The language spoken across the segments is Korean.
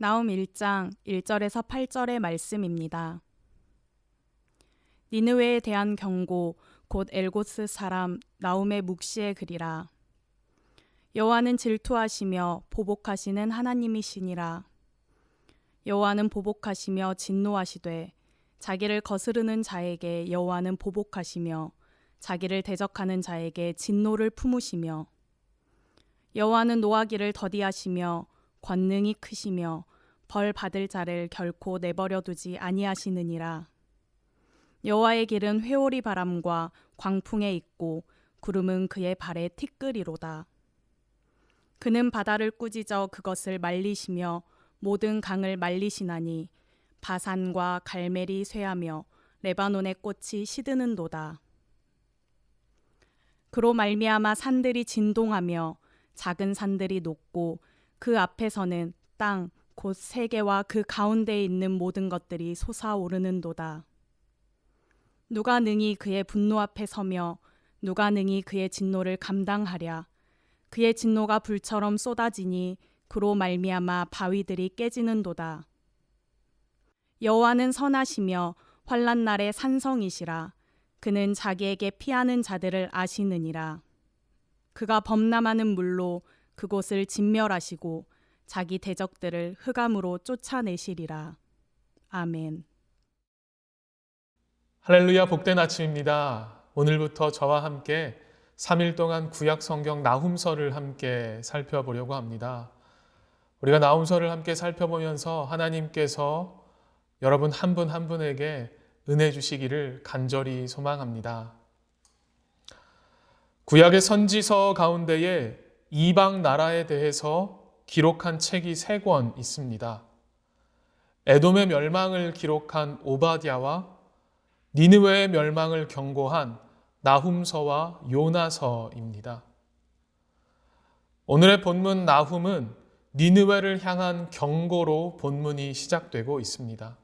나훔 1장 1절에서 8절의 말씀입니다. 니느웨에 대한 경고, 곧 엘고스 사람 나훔의 묵시의 글이라. 여호와는 질투하시며 보복하시는 하나님이시니라. 여호와는 보복하시며 진노하시되 자기를 거스르는 자에게 여호와는 보복하시며 자기를 대적하는 자에게 진노를 품으시며 여호와는 노하기를 더디하시며 권능이 크시며 벌 받을 자를 결코 내버려 두지 아니하시느니라. 여호와의 길은 회오리 바람과 광풍에 있고 구름은 그의 발에 티끌이로다. 그는 바다를 꾸짖어 그것을 말리시며 모든 강을 말리시나니 바산과 갈멜이 쇠하며 레바논의 꽃이 시드는도다. 그로 말미암아 산들이 진동하며 작은 산들이 녹고 그 앞에서는 땅 곧 세계와 그 가운데에 있는 모든 것들이 솟아오르는도다. 누가 능히 그의 분노 앞에 서며 누가 능히 그의 진노를 감당하랴. 그의 진노가 불처럼 쏟아지니 그로 말미암아 바위들이 깨지는도다. 여호와는 선하시며 환난 날의 산성이시라. 그는 자기에게 피하는 자들을 아시느니라. 그가 범람하는 물로 그곳을 진멸하시고 자기 대적들을 흑암으로 쫓아내시리라. 아멘. 할렐루야, 복된 아침입니다. 오늘부터 저와 함께 3일 동안 구약 성경 나훔서를 함께 살펴보려고 합니다. 우리가 나훔서를 함께 살펴보면서 하나님께서 여러분 한 분 한 분에게 은혜 주시기를 간절히 소망합니다. 구약의 선지서 가운데에 이방 나라에 대해서 기록한 책이 3권 있습니다. 에돔의 멸망을 기록한 오바댜와 니느웨의 멸망을 경고한 나훔서와 요나서입니다. 오늘의 본문 나훔은 니느웨를 향한 경고로 본문이 시작되고 있습니다.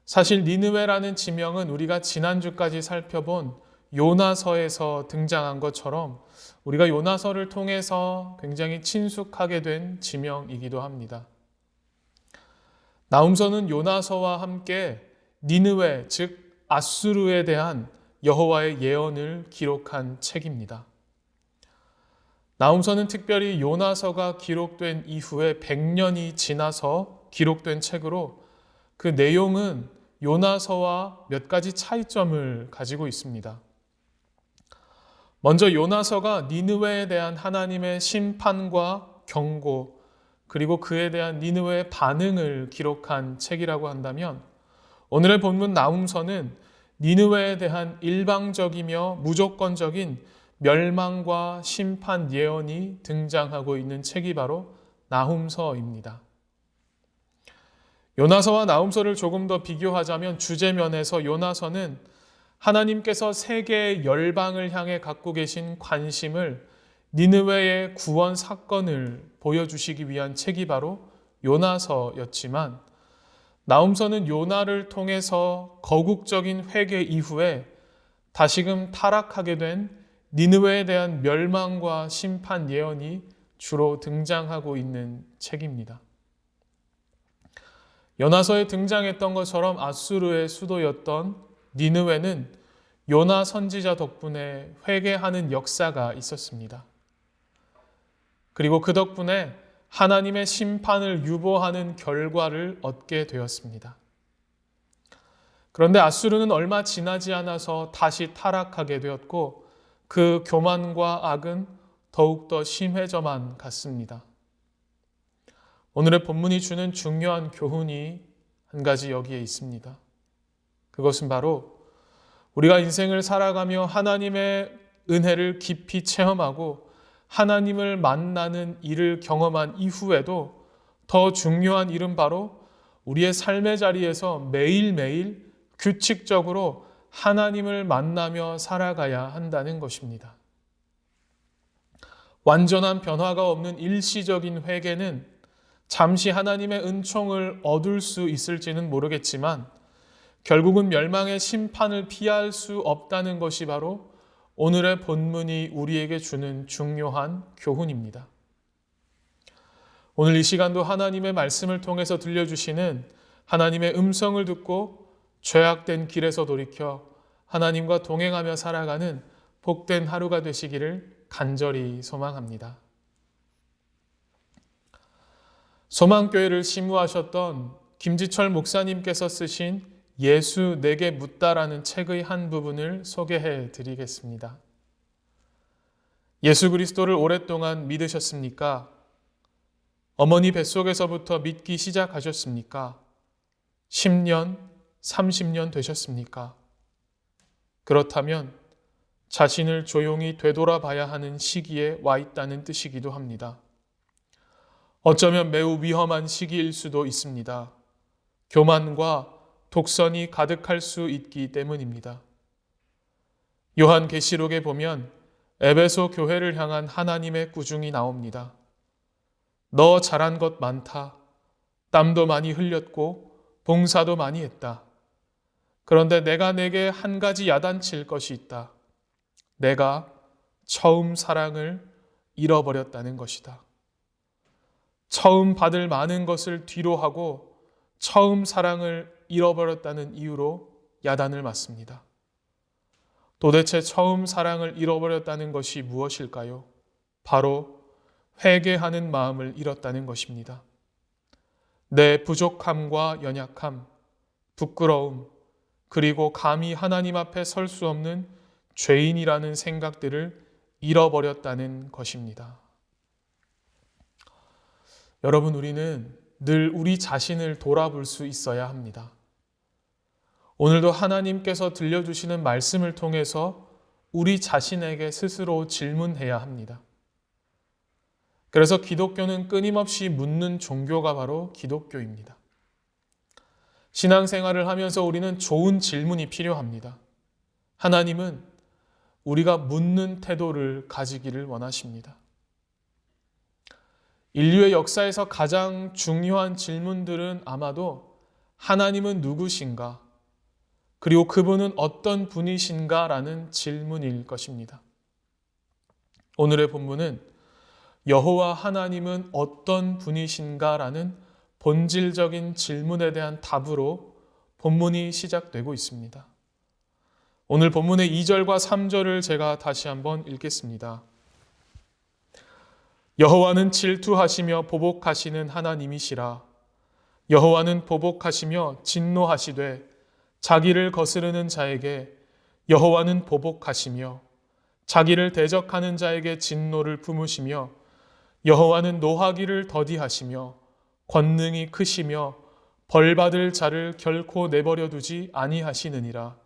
사실 니느웨라는 지명은 우리가 지난주까지 살펴본 요나서에서 등장한 것처럼 우리가 요나서를 통해서 굉장히 친숙하게 된 지명이기도 합니다. 나훔서는 요나서와 함께 니느웨, 즉 아수르에 대한 여호와의 예언을 기록한 책입니다. 나훔서는 특별히 요나서가 기록된 이후에 100년이 지나서 기록된 책으로 그 내용은 요나서와 몇 가지 차이점을 가지고 있습니다. 먼저 요나서가 니느웨에 대한 하나님의 심판과 경고, 그리고 그에 대한 니느웨의 반응을 기록한 책이라고 한다면, 오늘의 본문 나훔서는 니느웨에 대한 일방적이며 무조건적인 멸망과 심판 예언이 등장하고 있는 책이 바로 나훔서입니다. 요나서와 나훔서를 조금 더 비교하자면 주제면에서 요나서는 하나님께서 세계의 열방을 향해 갖고 계신 관심을 니느웨의 구원 사건을 보여주시기 위한 책이 바로 요나서였지만, 나훔서는 요나를 통해서 거국적인 회개 이후에 다시금 타락하게 된 니느웨에 대한 멸망과 심판 예언이 주로 등장하고 있는 책입니다. 요나서에 등장했던 것처럼 아수르의 수도였던 니느웨는 요나 선지자 덕분에 회개하는 역사가 있었습니다. 그리고 그 덕분에 하나님의 심판을 유보하는 결과를 얻게 되었습니다. 그런데 아수르는 얼마 지나지 않아서 다시 타락하게 되었고 그 교만과 악은 더욱더 심해져만 갔습니다. 오늘의 본문이 주는 중요한 교훈이 한 가지 여기에 있습니다. 그것은 바로 우리가 인생을 살아가며 하나님의 은혜를 깊이 체험하고 하나님을 만나는 일을 경험한 이후에도 더 중요한 일은 바로 우리의 삶의 자리에서 매일매일 규칙적으로 하나님을 만나며 살아가야 한다는 것입니다. 완전한 변화가 없는 일시적인 회개는 잠시 하나님의 은총을 얻을 수 있을지는 모르겠지만 결국은 멸망의 심판을 피할 수 없다는 것이 바로 오늘의 본문이 우리에게 주는 중요한 교훈입니다. 오늘 이 시간도 하나님의 말씀을 통해서 들려주시는 하나님의 음성을 듣고 죄악된 길에서 돌이켜 하나님과 동행하며 살아가는 복된 하루가 되시기를 간절히 소망합니다. 소망교회를 심우하셨던 김지철 목사님께서 쓰신 예수 내게 묻다라는 책의 한 부분을 소개해 드리겠습니다. 예수 그리스도를 오랫동안 믿으셨습니까? 어머니 뱃속에서부터 믿기 시작하셨습니까? 10년, 30년 되셨습니까? 그렇다면 자신을 조용히 되돌아봐야 하는 시기에 와 있다는 뜻이기도 합니다. 어쩌면 매우 위험한 시기일 수도 있습니다. 교만과 독선이 가득할 수 있기 때문입니다. 요한계시록에 보면 에베소 교회를 향한 하나님의 꾸중이 나옵니다. 너 잘한 것 많다. 땀도 많이 흘렸고 봉사도 많이 했다. 그런데 내가 내게 한 가지 야단칠 것이 있다. 내가 처음 사랑을 잃어버렸다는 것이다. 처음 받을 많은 것을 뒤로 하고 처음 사랑을 잃어버렸다는 이유로 야단을 맞습니다. 도대체 처음 사랑을 잃어버렸다는 것이 무엇일까요? 바로 회개하는 마음을 잃었다는 것입니다. 내 부족함과 연약함, 부끄러움, 그리고 감히 하나님 앞에 설 수 없는 죄인이라는 생각들을 잃어버렸다는 것입니다. 여러분, 우리는 늘 우리 자신을 돌아볼 수 있어야 합니다. 오늘도 하나님께서 들려주시는 말씀을 통해서 우리 자신에게 스스로 질문해야 합니다. 그래서 기독교는 끊임없이 묻는 종교가 바로 기독교입니다. 신앙생활을 하면서 우리는 좋은 질문이 필요합니다. 하나님은 우리가 묻는 태도를 가지기를 원하십니다. 인류의 역사에서 가장 중요한 질문들은 아마도 하나님은 누구신가? 그리고 그분은 어떤 분이신가? 라는 질문일 것입니다. 오늘의 본문은 여호와 하나님은 어떤 분이신가? 라는 본질적인 질문에 대한 답으로 본문이 시작되고 있습니다. 오늘 본문의 2절과 3절을 제가 다시 한번 읽겠습니다. 여호와는 질투하시며 보복하시는 하나님이시라. 여호와는 보복하시며 진노하시되 자기를 거스르는 자에게 여호와는 보복하시며 자기를 대적하는 자에게 진노를 품으시며 여호와는 노하기를 더디하시며 권능이 크시며 벌받을 자를 결코 내버려 두지 아니하시느니라.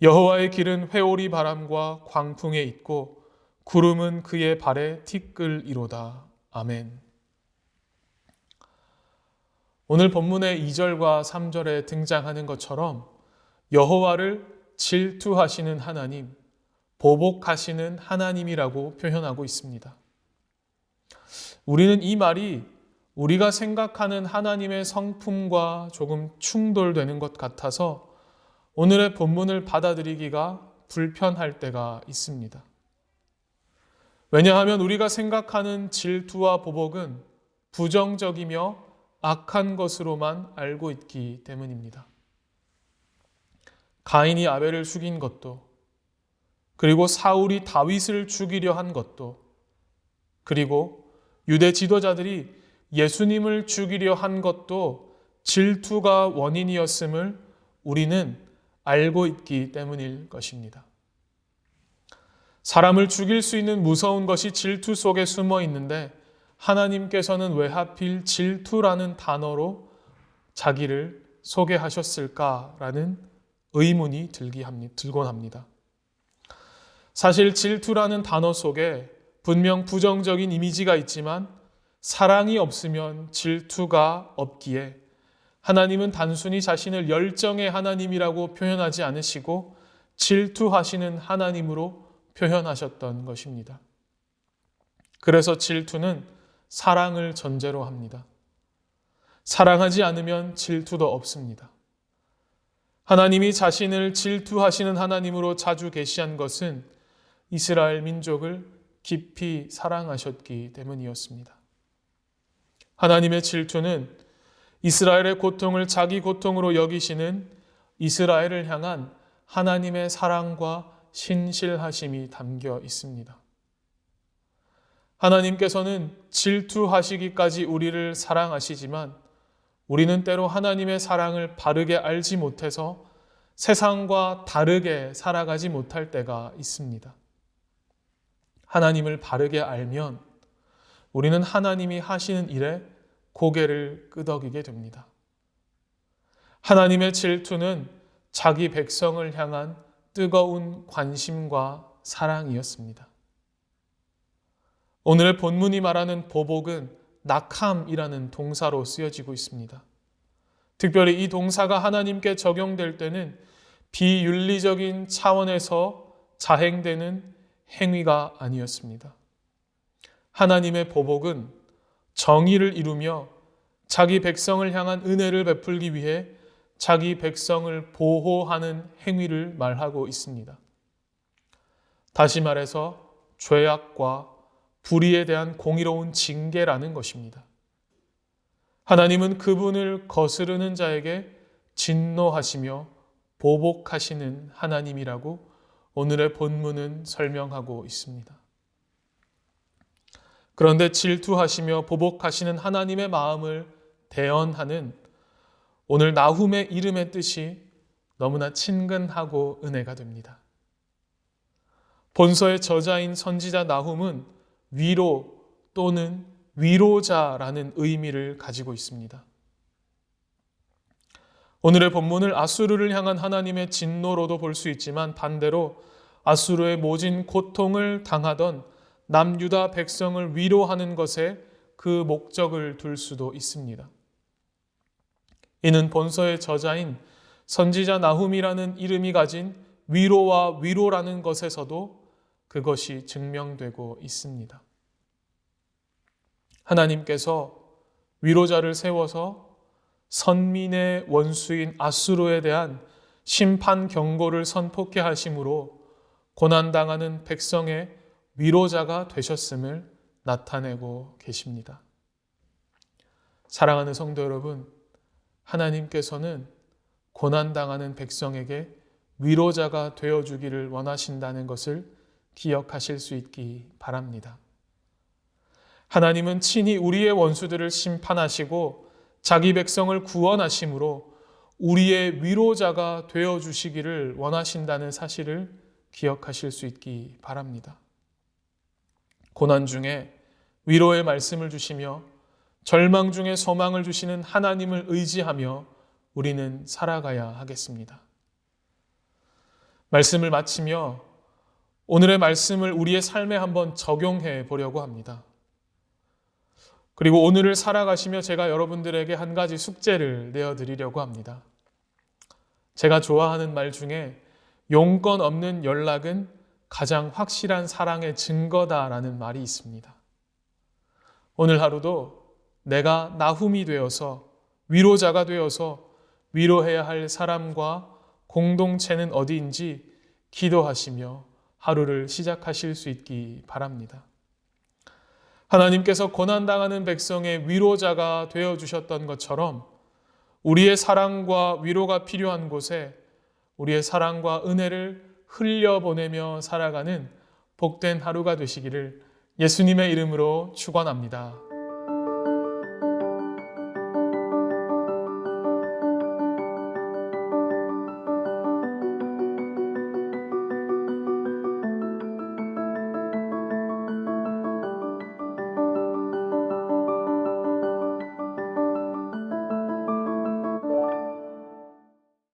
여호와의 길은 회오리 바람과 광풍에 있고 구름은 그의 발에 티끌이로다. 아멘. 오늘 본문의 2절과 3절에 등장하는 것처럼 여호와를 질투하시는 하나님, 보복하시는 하나님이라고 표현하고 있습니다. 우리는 이 말이 우리가 생각하는 하나님의 성품과 조금 충돌되는 것 같아서 오늘의 본문을 받아들이기가 불편할 때가 있습니다. 왜냐하면 우리가 생각하는 질투와 보복은 부정적이며 악한 것으로만 알고 있기 때문입니다. 가인이 아벨을 죽인 것도, 그리고 사울이 다윗을 죽이려 한 것도, 그리고 유대 지도자들이 예수님을 죽이려 한 것도 질투가 원인이었음을 우리는 알고 있기 때문일 것입니다. 사람을 죽일 수 있는 무서운 것이 질투 속에 숨어 있는데 하나님께서는 왜 하필 질투라는 단어로 자기를 소개하셨을까라는 의문이 들곤 합니다. 사실 질투라는 단어 속에 분명 부정적인 이미지가 있지만 사랑이 없으면 질투가 없기에 하나님은 단순히 자신을 열정의 하나님이라고 표현하지 않으시고 질투하시는 하나님으로 표현하셨던 것입니다. 그래서 질투는 사랑을 전제로 합니다. 사랑하지 않으면 질투도 없습니다. 하나님이 자신을 질투하시는 하나님으로 자주 계시한 것은 이스라엘 민족을 깊이 사랑하셨기 때문이었습니다. 하나님의 질투는 이스라엘의 고통을 자기 고통으로 여기시는 이스라엘을 향한 하나님의 사랑과 신실하심이 담겨 있습니다. 하나님께서는 질투하시기까지 우리를 사랑하시지만 우리는 때로 하나님의 사랑을 바르게 알지 못해서 세상과 다르게 살아가지 못할 때가 있습니다. 하나님을 바르게 알면 우리는 하나님이 하시는 일에 고개를 끄덕이게 됩니다. 하나님의 질투는 자기 백성을 향한 뜨거운 관심과 사랑이었습니다. 오늘의 본문이 말하는 보복은 낙함이라는 동사로 쓰여지고 있습니다. 특별히 이 동사가 하나님께 적용될 때는 비윤리적인 차원에서 자행되는 행위가 아니었습니다. 하나님의 보복은 정의를 이루며 자기 백성을 향한 은혜를 베풀기 위해 자기 백성을 보호하는 행위를 말하고 있습니다. 다시 말해서 죄악과 불의에 대한 공의로운 징계라는 것입니다. 하나님은 그분을 거스르는 자에게 진노하시며 보복하시는 하나님이라고 오늘의 본문은 설명하고 있습니다. 그런데 질투하시며 보복하시는 하나님의 마음을 대언하는 오늘 나훔의 이름의 뜻이 너무나 친근하고 은혜가 됩니다. 본서의 저자인 선지자 나훔은 위로 또는 위로자라는 의미를 가지고 있습니다. 오늘의 본문을 아수르를 향한 하나님의 진노로도 볼 수 있지만 반대로 아수르의 모진 고통을 당하던 남유다 백성을 위로하는 것에 그 목적을 둘 수도 있습니다. 이는 본서의 저자인 선지자 나훔이라는 이름이 가진 위로와 위로라는 것에서도 그것이 증명되고 있습니다. 하나님께서 위로자를 세워서 선민의 원수인 아수르에 대한 심판 경고를 선포케 하심으로 고난당하는 백성의 위로자가 되셨음을 나타내고 계십니다. 사랑하는 성도 여러분, 하나님께서는 고난당하는 백성에게 위로자가 되어주기를 원하신다는 것을 기억하실 수 있기 바랍니다. 하나님은 친히 우리의 원수들을 심판하시고 자기 백성을 구원하심으로 우리의 위로자가 되어주시기를 원하신다는 사실을 기억하실 수 있기 바랍니다. 고난 중에 위로의 말씀을 주시며 절망 중에 소망을 주시는 하나님을 의지하며 우리는 살아가야 하겠습니다. 말씀을 마치며 오늘의 말씀을 우리의 삶에 한번 적용해 보려고 합니다. 그리고 오늘을 살아가시며 제가 여러분들에게 한 가지 숙제를 내어드리려고 합니다. 제가 좋아하는 말 중에 용건 없는 연락은 가장 확실한 사랑의 증거다라는 말이 있습니다. 오늘 하루도 내가 나훔이 되어서 위로자가 되어서 위로해야 할 사람과 공동체는 어디인지 기도하시며 하루를 시작하실 수 있기 바랍니다. 하나님께서 고난당하는 백성의 위로자가 되어주셨던 것처럼 우리의 사랑과 위로가 필요한 곳에 우리의 사랑과 은혜를 흘려보내며 살아가는 복된 하루가 되시기를 예수님의 이름으로 축원합니다.